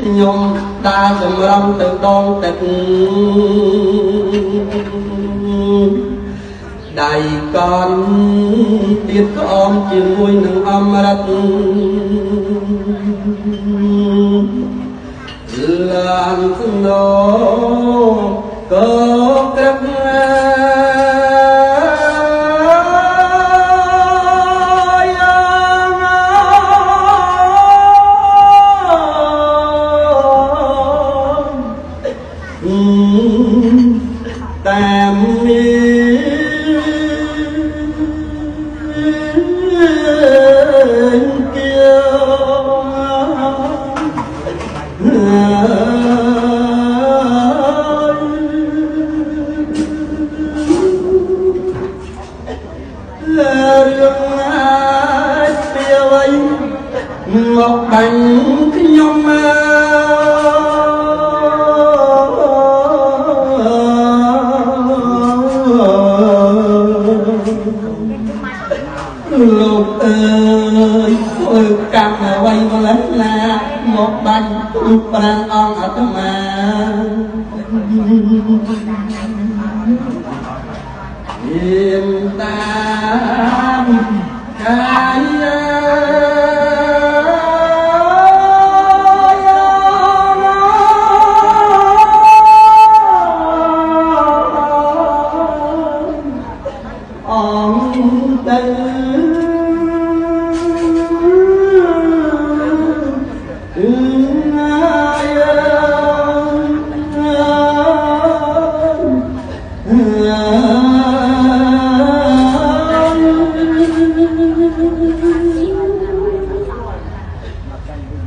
nhom đa dầm rong từ đong tịch đầy con biết con chỉ vui nâng âm rắc làm nó có cách tam một bánh nhom lục ơi cầm quay lên là một bánh bàn on ở trong mà yên ta cái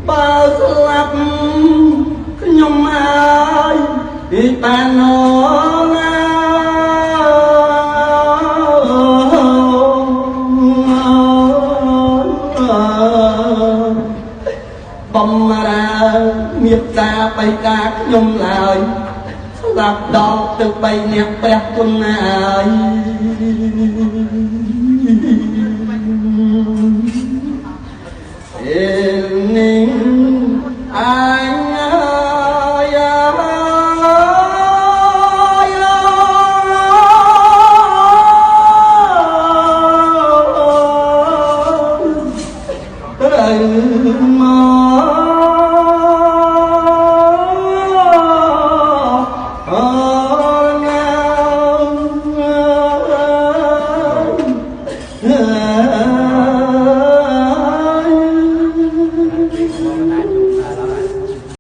bao lấp nhom ai đi bàn nó bom ra miệt ra bay ca nhom lại lạp đo từ bay nẹp bẹp quân ai